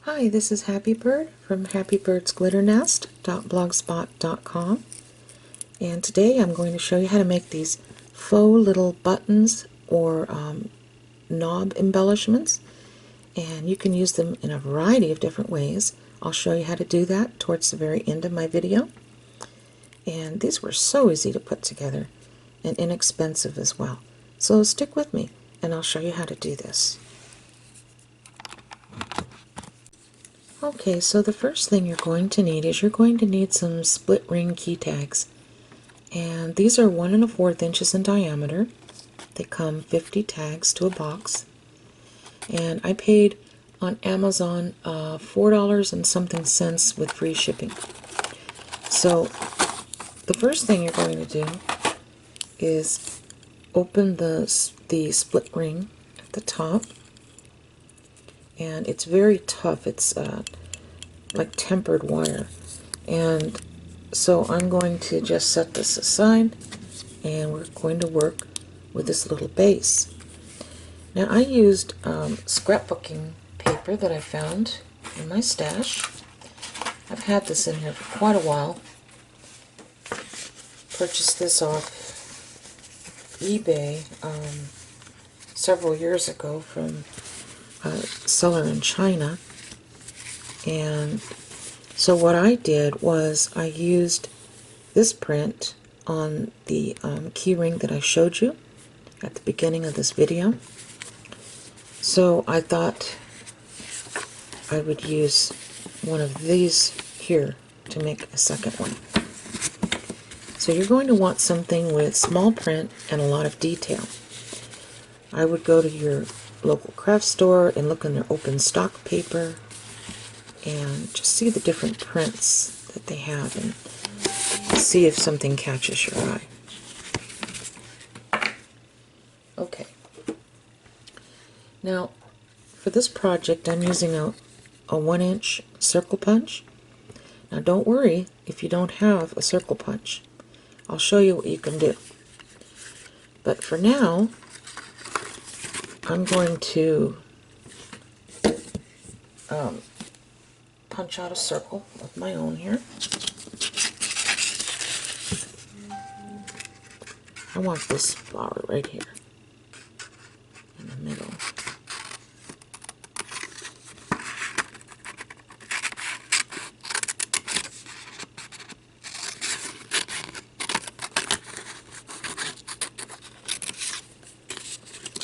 Hi, this is Happy Bird from happybirdsglitternest.blogspot.com, and today I'm going to show you how to make these faux little buttons or knob embellishments, and you can use them in a variety of different ways. I'll show you how to do that towards the very end of my video. And these were so easy to put together and inexpensive as well. So stick with me and I'll show you how to do this. Okay, so the first thing you're going to need is some split ring key tags. And these are 1 1/4 inches in diameter. They come 50 tags to a box. And I paid on Amazon $4 and something cents with free shipping. So the first thing you're going to do is open the split ring at the top. And it's very tough. It's like tempered wire. And so I'm going to just set this aside and we're going to work with this little base. Now I used scrapbooking paper that I found in my stash. I've had this in here for quite a while. Purchased this off eBay several years ago from a seller in China. And so what I did was I used this print on the key ring that I showed you at the beginning of this video. So I thought I would use one of these here to make a second one. So you're going to want something with small print and a lot of detail. I would go to your local craft store and look in their open stock paper and just see the different prints that they have and see if something catches your eye. Okay. Now, for this project, I'm using a 1-inch circle punch. Now, don't worry if you don't have a circle punch. I'll show you what you can do. But for now, I'm going to punch out a circle of my own here. I want this flower right here in the middle.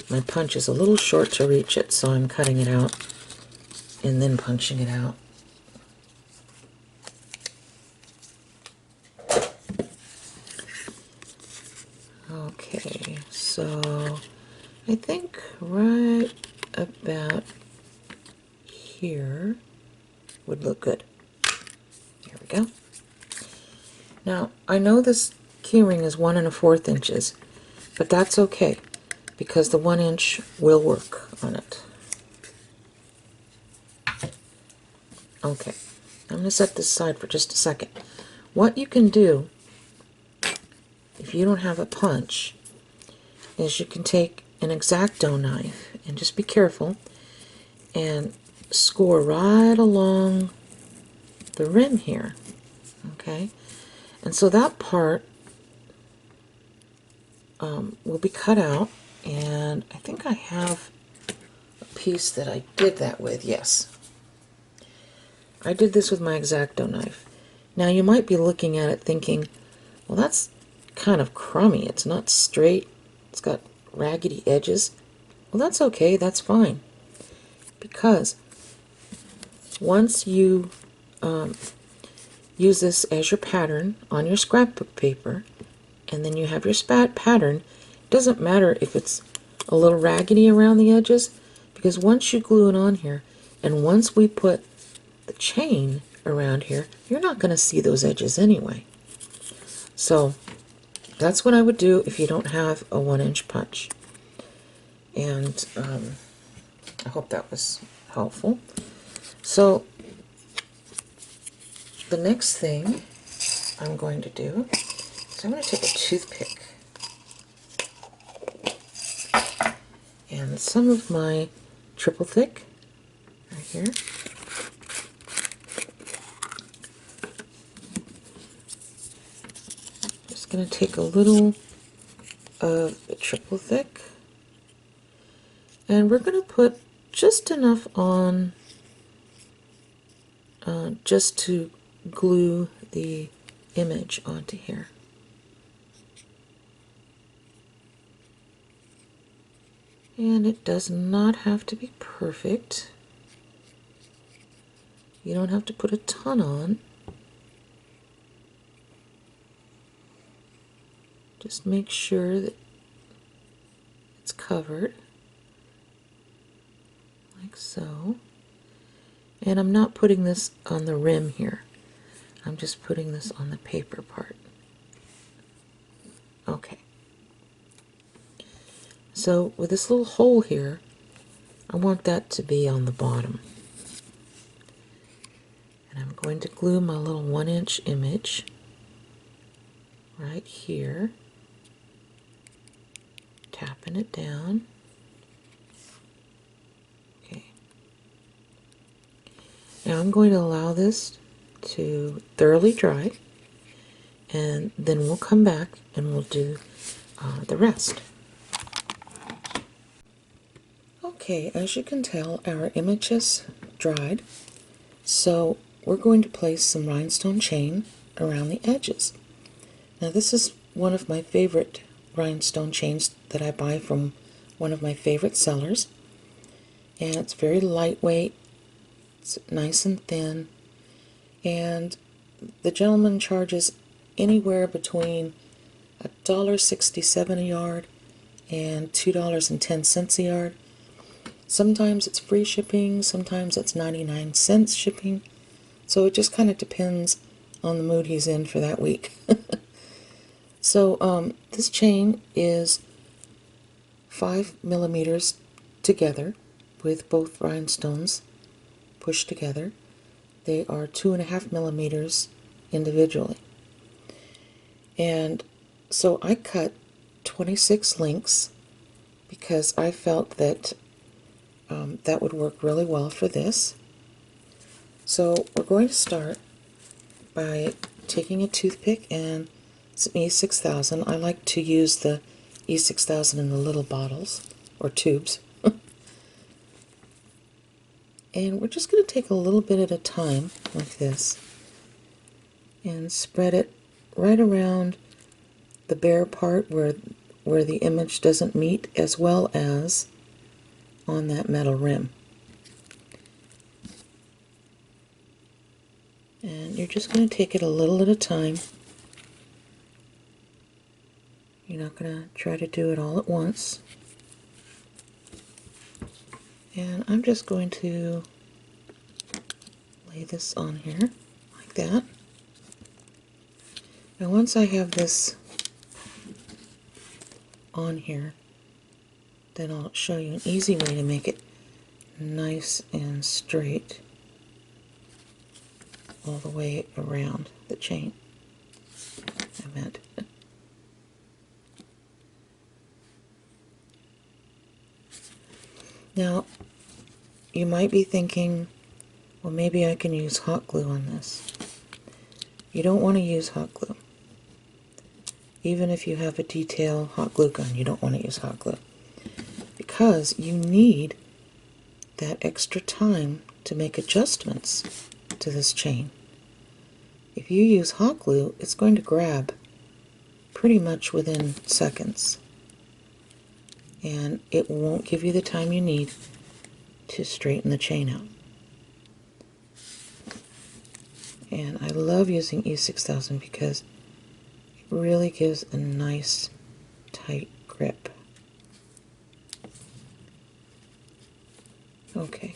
My punch is a little short to reach it, so I'm cutting it out and then punching it out. Okay, so I think right about here would look good. There we go. Now, I know this key ring is 1 1/4 inches, but that's okay because the 1 inch will work on it. Okay, I'm going to set this aside for just a second. What you can do, if you don't have a punch, is you can take an X-Acto knife, and just be careful, and score right along the rim here. Okay, and so that part will be cut out, and I think I have a piece that I did that with. Yes, I did this with my X-Acto knife. Now you might be looking at it thinking, well, that's kind of crummy. It's not straight. It's got raggedy edges. Well, that's okay. That's fine. Because once you use this as your pattern on your scrapbook paper, and then you have your pattern, it doesn't matter if it's a little raggedy around the edges, because once you glue it on here, and once we put the chain around here, you're not going to see those edges anyway. So that's what I would do if you don't have a 1-inch punch. And I hope that was helpful. So the next thing I'm going to do is I'm going to take a toothpick and some of my triple thick right here, going to take a little of the triple thick, and we're going to put just enough on just to glue the image onto here. And it does not have to be perfect. You don't have to put a ton on. Just make sure that it's covered, like so. And I'm not putting this on the rim here. I'm just putting this on the paper part. Okay. So with this little hole here, I want that to be on the bottom. And I'm going to glue my little 1-inch image right here, tapping it down. Okay. Now I'm going to allow this to thoroughly dry, and then we'll come back and we'll do the rest. Okay, as you can tell, our image has dried, so we're going to place some rhinestone chain around the edges. Now this is one of my favorite rhinestone chains that I buy from one of my favorite sellers, and it's very lightweight, it's nice and thin, and the gentleman charges anywhere between $1.67 a yard and $2.10 a yard. Sometimes it's free shipping, sometimes it's 99 cents shipping, so it just kind of depends on the mood he's in for that week. So this chain is 5 millimeters together with both rhinestones pushed together. They are 2.5 millimeters individually. And so I cut 26 links because I felt that that would work really well for this. So we're going to start by taking a toothpick and some E6000. I like to use the E6000 in the little bottles or tubes. And we're just going to take a little bit at a time like this and spread it right around the bare part where the image doesn't meet, as well as on that metal rim. And you're just going to take it a little at a time. You're not going to try to do it all at once. And I'm just going to lay this on here like that. Now once I have this on here, then I'll show you an easy way to make it nice and straight all the way around the chain. I meant. Now, you might be thinking, well, maybe I can use hot glue on this. You don't want to use hot glue. Even if you have a detail hot glue gun, you don't want to use hot glue, because you need that extra time to make adjustments to this chain. If you use hot glue, it's going to grab pretty much within seconds, and it won't give you the time you need to straighten the chain out. And I love using E6000 because it really gives a nice tight grip. Okay.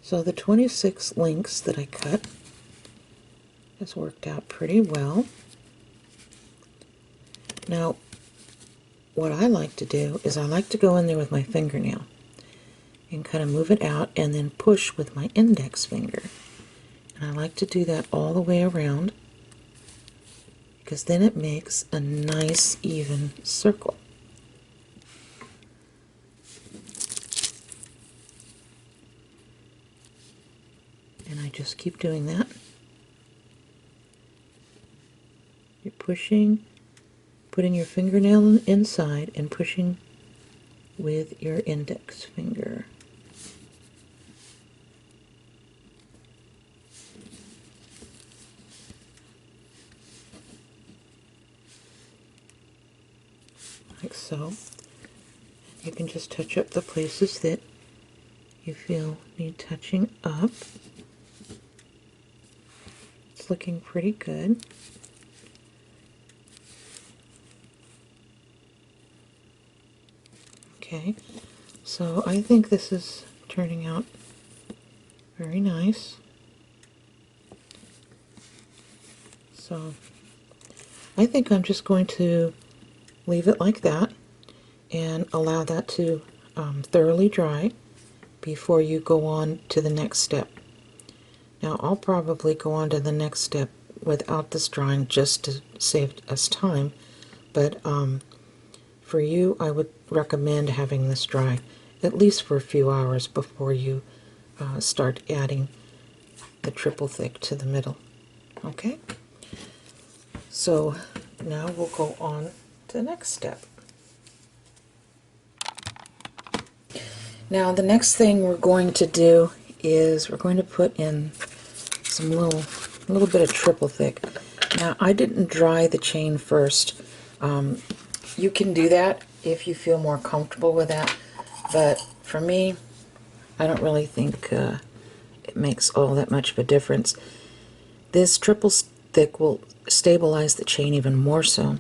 So the 26 links that I cut has worked out pretty well. Now, what I like to do is I like to go in there with my fingernail and kind of move it out and then push with my index finger. And I like to do that all the way around, because then it makes a nice even circle. And I just keep doing that. pushing, putting your fingernail inside and pushing with your index finger. Like so. You can just touch up the places that you feel need touching up. It's looking pretty good. Okay, so I think this is turning out very nice. So I think I'm just going to leave it like that and allow that to thoroughly dry before you go on to the next step. Now I'll probably go on to the next step without this drying just to save us time, but for you I would recommend having this dry at least for a few hours before you start adding the triple thick to the middle. Okay, so now we'll go on to the next step. Now the next thing we're going to do is we're going to put in some little bit of triple thick. Now I didn't dry the chain first. You can do that if you feel more comfortable with that, but for me I don't really think it makes all that much of a difference. This triple thick will stabilize the chain even more so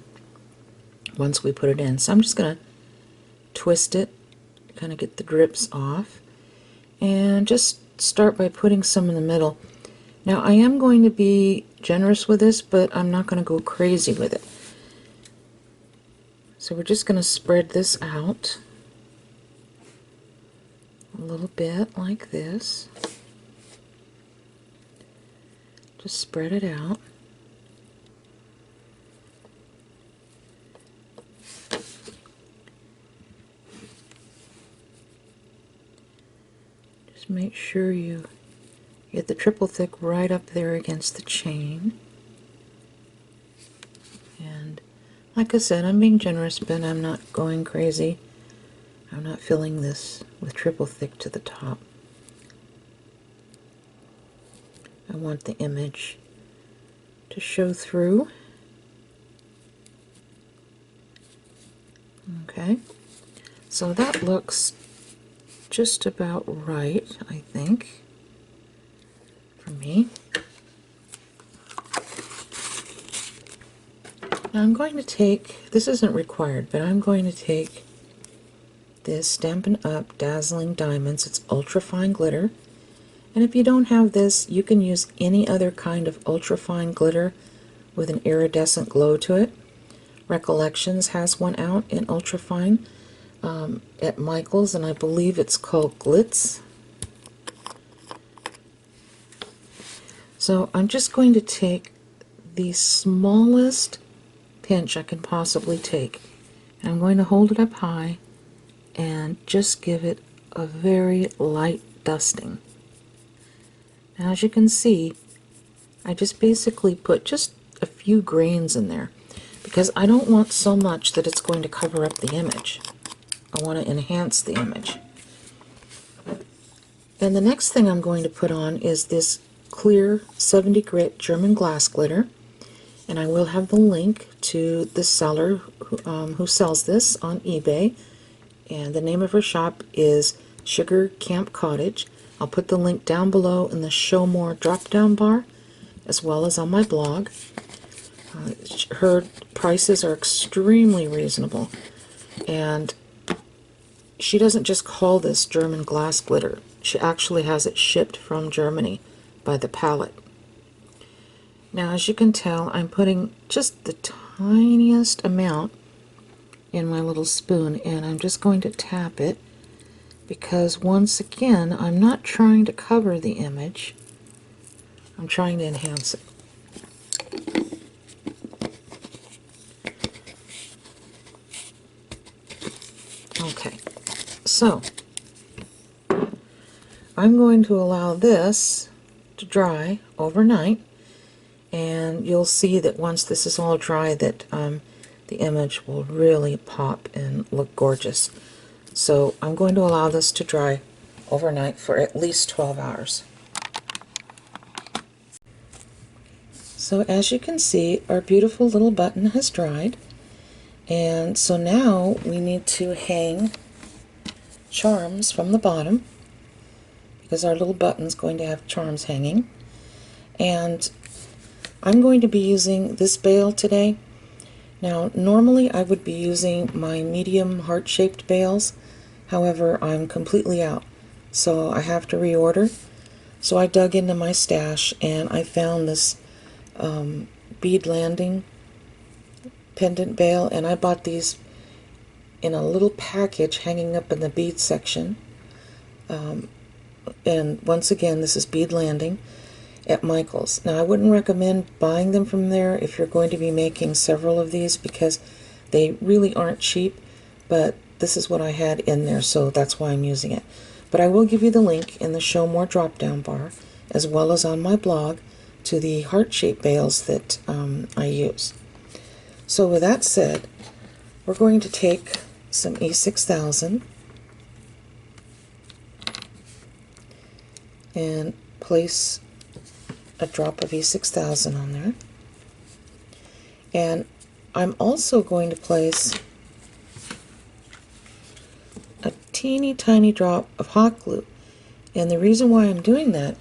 once we put it in. So I'm just going to twist it, kind of get the drips off, and just start by putting some in the middle. Now I am going to be generous with this, but I'm not going to go crazy with it. So we're just going to spread this out a little bit like this. Just spread it out. Just make sure you get the triple thick right up there against the chain. And like I said, I'm being generous, but I'm not going crazy. I'm not filling this with triple thick to the top. I want the image to show through. Okay, so that looks just about right, I think, for me. Now I'm going to take, this isn't required, but I'm going to take this Stampin' Up! Dazzling Diamonds. It's ultra fine glitter. And if you don't have this, you can use any other kind of ultra fine glitter with an iridescent glow to it. Recollections has one out in ultra fine at Michael's, and I believe it's called Glitz. So I'm just going to take the smallest pinch I can possibly take, and I'm going to hold it up high and just give it a very light dusting. Now as you can see, I just basically put just a few grains in there because I don't want so much that it's going to cover up the image. I want to enhance the image. And the next thing I'm going to put on is this clear 70 grit German glass glitter, and I will have the link to the seller who sells this on eBay, and the name of her shop is Sugar Camp Cottage. I'll put the link down below in the Show More drop down bar as well as on my blog. Her prices are extremely reasonable, and she doesn't just call this German glass glitter. She actually has it shipped from Germany by the pallet. Now as you can tell, I'm putting just the tiniest amount in my little spoon, and I'm just going to tap it because once again I'm not trying to cover the image, I'm trying to enhance it. Okay, so I'm going to allow this to dry overnight, and you'll see that once this is all dry that the image will really pop and look gorgeous. So I'm going to allow this to dry overnight for at least 12 hours. So as you can see, our beautiful little button has dried, and so now we need to hang charms from the bottom because our little button's going to have charms hanging. And I'm going to be using this bail today. Now normally I would be using my medium heart-shaped bails, however I'm completely out, so I have to reorder. So I dug into my stash and I found this bead landing pendant bail, and I bought these in a little package hanging up in the bead section. And once again, this is bead landing at Michael's. Now I wouldn't recommend buying them from there if you're going to be making several of these because they really aren't cheap, but this is what I had in there, so that's why I'm using it. But I will give you the link in the Show More drop-down bar, as well as on my blog, to the heart-shaped bails that I use. So with that said, we're going to take some E6000 and place a drop of E6000 on there. And I'm also going to place a teeny tiny drop of hot glue. And the reason why I'm doing that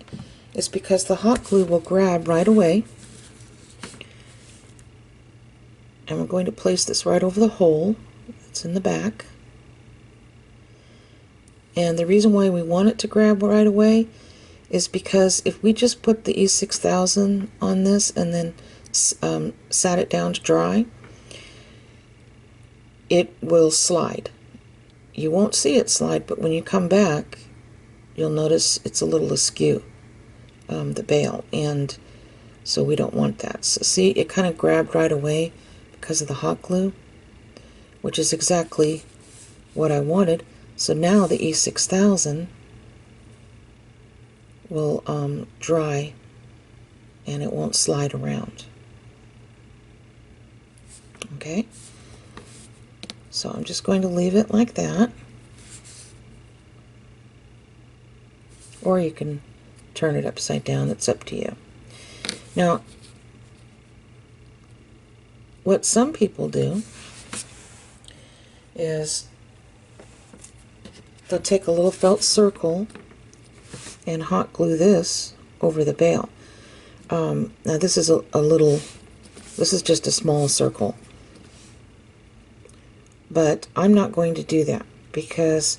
is because the hot glue will grab right away. And we're going to place this right over the hole that's in the back. And the reason why we want it to grab right away is because if we just put the E6000 on this and then sat it down to dry, it will slide. You won't see it slide, but when you come back, you'll notice it's a little askew, the bail, and so we don't want that. So see, it kind of grabbed right away because of the hot glue, which is exactly what I wanted. So now the E6000 will dry and it won't slide around. Okay, so I'm just going to leave it like that, or you can turn it upside down, it's up to you. Now what some people do is they'll take a little felt circle and hot glue this over the bail. Now this is this is just a small circle, but I'm not going to do that because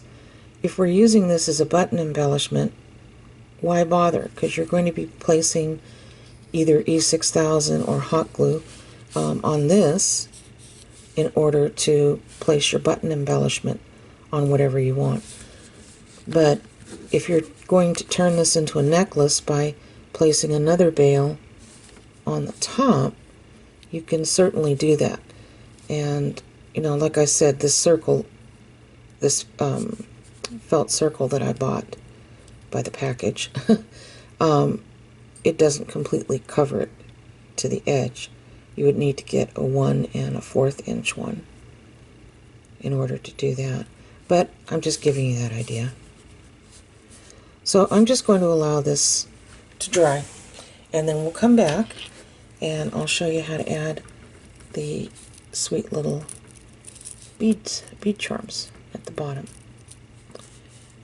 if we're using this as a button embellishment, why bother? Because you're going to be placing either E6000 or hot glue on this in order to place your button embellishment on whatever you want. But if you're going to turn this into a necklace by placing another bail on the top, you can certainly do that. And you know, like I said, this circle, this felt circle that I bought by the package, it doesn't completely cover it to the edge. You would need to get a 1 1/4 inch one in order to do that. But I'm just giving you that idea. So I'm just going to allow this to dry, and then we'll come back and I'll show you how to add the sweet little bead charms at the bottom.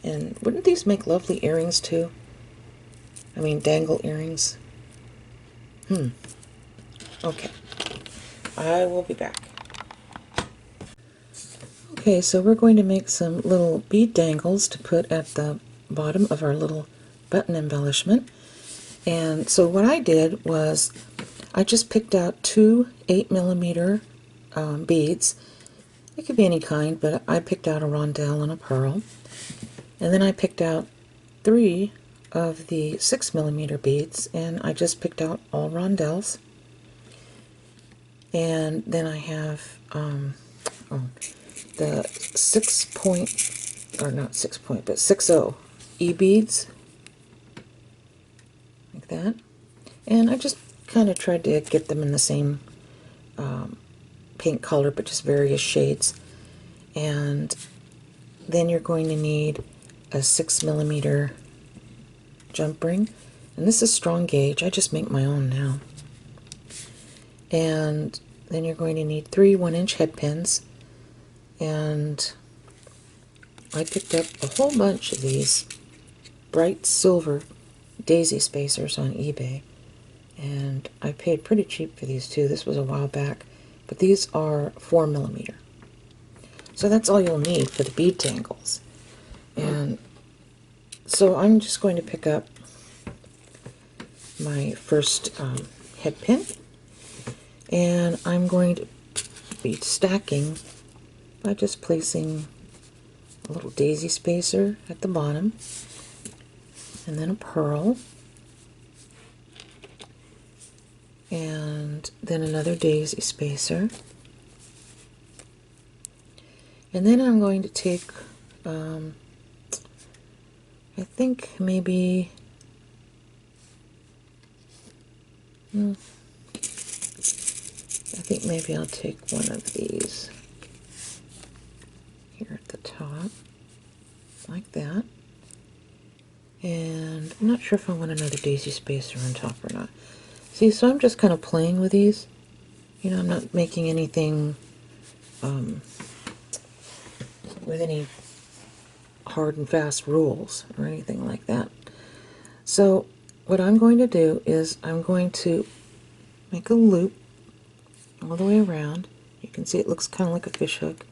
And wouldn't these make lovely earrings too? I mean, dangle earrings. Okay, I will be back. Okay, so we're going to make some little bead dangles to put at the bottom of our little button embellishment. And so what I did was I just picked out 2 8mm beads. It could be any kind, but I picked out a rondelle and a pearl. And then I picked out 3 of the 6mm beads, and I just picked out all rondelles. And then I have the 6.0 E beads, like that. And I just kind of tried to get them in the same paint color, but just various shades. And then you're going to need a 6mm jump ring. And this is strong gauge. I just make my own now. And then you're going to need 3 1-inch head pins. And I picked up a whole bunch of these bright silver daisy spacers on eBay. And I paid pretty cheap for these too. This was a while back. But these are 4mm. So that's all you'll need for the bead tangles. And so I'm just going to pick up my first head pin. And I'm going to be stacking by just placing a little daisy spacer at the bottom, and then a pearl, and then another daisy spacer. And then I'm going to take, I think maybe, I think maybe I'll take one of these here at the top, like that. And I'm not sure if I want another daisy spacer on top or not. See, so I'm just kind of playing with these. You know, I'm not making anything with any hard and fast rules or anything like that. So what I'm going to do is I'm going to make a loop all the way around. You can see it looks kind of like a fish hook.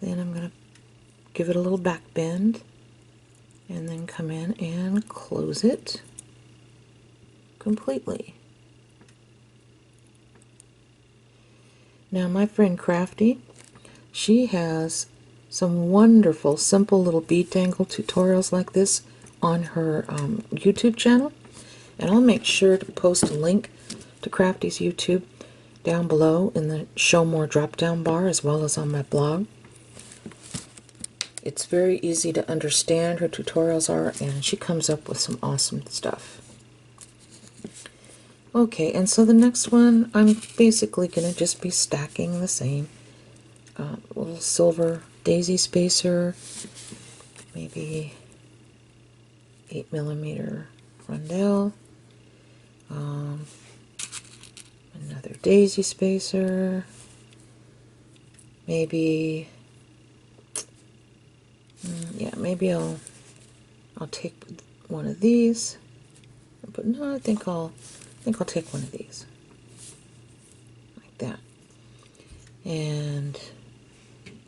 Then I'm going to give it a little back bend and then come in and close it completely. Now my friend Crafty, she has some wonderful simple little bead tangle tutorials like this on her YouTube channel, and I'll make sure to post a link to Crafty's YouTube down below in the Show More drop down bar, as well as on my blog. It's very easy to understand, her tutorials are, and she comes up with some awesome stuff. Okay, and so the next one, I'm basically going to just be stacking the same little silver daisy spacer, maybe 8mm rondelle, another daisy spacer, maybe, yeah, maybe I'll take one of these, but no, I think I'll take one of these, like that, and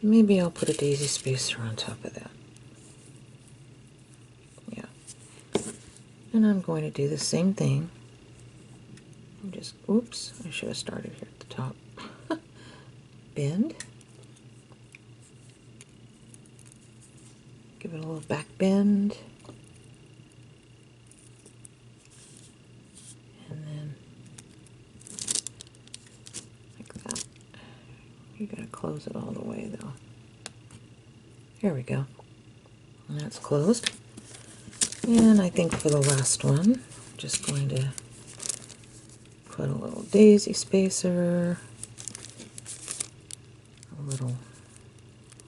maybe I'll put a daisy spacer on top of that. Yeah, and I'm going to do the same thing. Oops, I should have started here at the top. Bend. Give it a little back bend. And then, like that. You gotta close it all the way though. Here we go. And that's closed. And I think for the last one, I'm just going to put a little daisy spacer, a little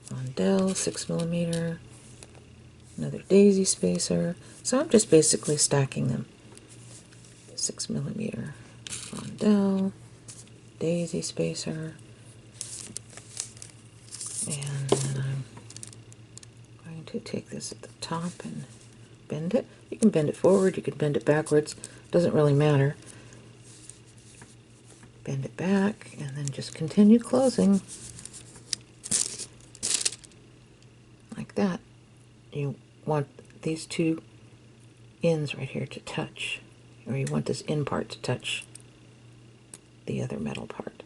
rondelle, 6mm, another daisy spacer. So I'm just basically stacking them. 6mm rondelle, daisy spacer, and then I'm going to take this at the top and bend it. You can bend it forward, you can bend it backwards, doesn't really matter. Bend it back and then just continue closing like that. You want these two ends right here to touch, or you want this end part to touch the other metal part.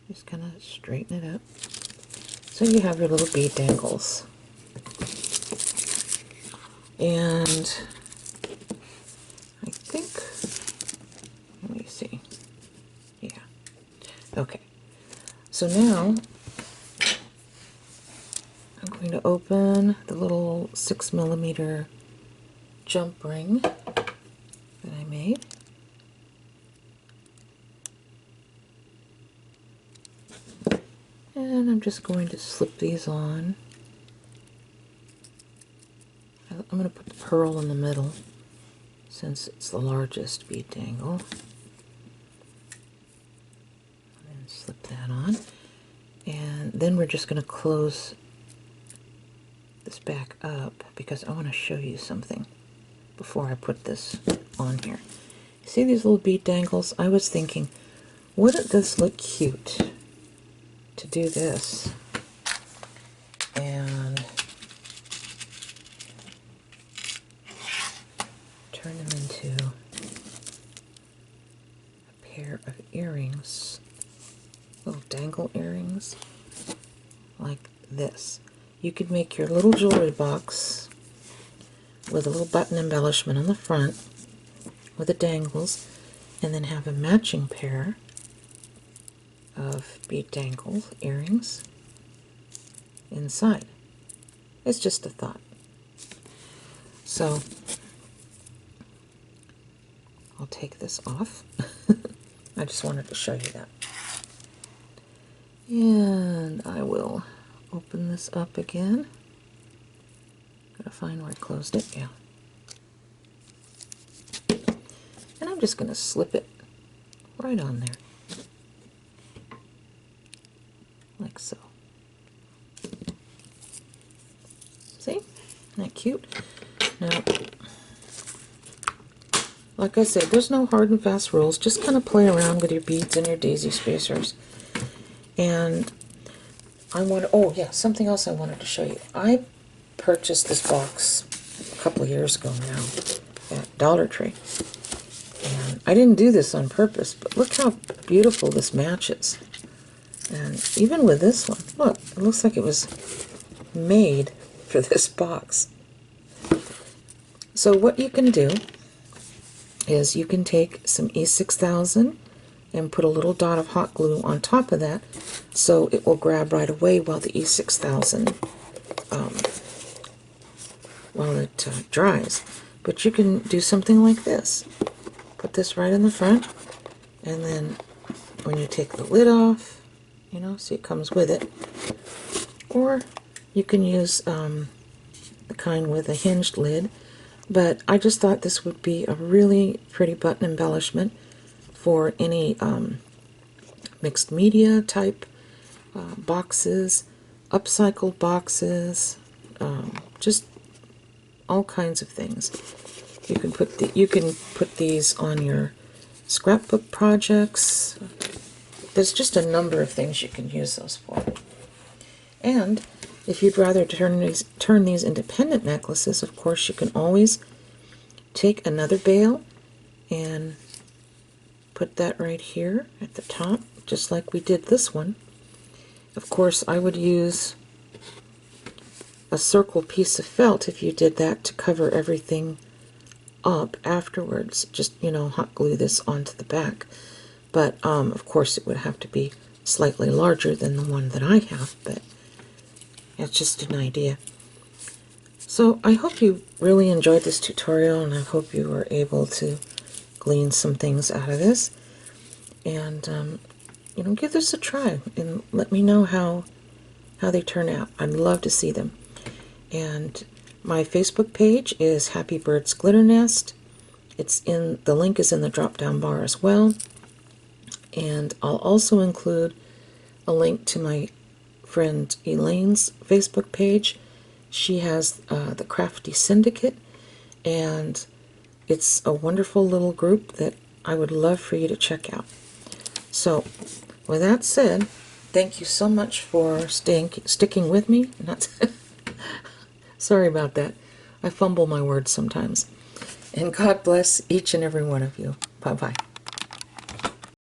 Just kind of straighten it up. So you have your little bead dangles. And I think, let me see. Yeah. Okay. So now I'm going to open the little 6mm jump ring that I made. And I'm just going to slip these on. I'm going to put the pearl in the middle since it's the largest bead dangle. And slip that on. And then we're just going to close this back up because I want to show you something before I put this on here. See these little bead dangles? I was thinking, wouldn't this look cute to do this? And turn them into a pair of earrings, little dangle earrings, like this. You could make your little jewelry box with a little button embellishment on the front with the dangles, and then have a matching pair of bead dangle earrings inside. It's just a thought. So I'll take this off. I just wanted to show you that. And I will open this up again. Gotta find where I closed it. Yeah. And I'm just gonna slip it right on there. Like so. See? Isn't that cute? Now, like I said, there's no hard and fast rules. Just kind of play around with your beads and your daisy spacers. And I want to, oh yeah, something else I wanted to show you. I purchased this box a couple of years ago now at Dollar Tree. And I didn't do this on purpose, but look how beautiful this matches. And even with this one, look, it looks like it was made for this box. So what you can do is you can take some E6000 and put a little dot of hot glue on top of that so it will grab right away while the E6000 while it dries. But you can do something like this. Put this right in the front, and then when you take the lid off, you know, see it comes with it. Or you can use the kind with a hinged lid. But I just thought this would be a really pretty button embellishment for any mixed media type boxes, upcycled boxes, just all kinds of things. You can put these on your scrapbook projects. There's just a number of things you can use those for. And if you'd rather turn these into pendant necklaces, of course, you can always take another bail and put that right here at the top, just like we did this one. Of course, I would use a circle piece of felt if you did that to cover everything up afterwards. Just, you know, hot glue this onto the back. But, of course, it would have to be slightly larger than the one that I have, but that's just an idea. So I hope you really enjoyed this tutorial, and I hope you were able to glean some things out of this. And, you know, give this a try and let me know how they turn out. I'd love to see them. And my Facebook page is Happy Birds Glitter Nest. The link is in the drop-down bar as well. And I'll also include a link to my friend Elaine's Facebook page. She has the Crafty Syndicate, and it's a wonderful little group that I would love for you to check out. So, with that said, thank you so much for sticking with me. Sorry about that. I fumble my words sometimes. And God bless each and every one of you. Bye-bye.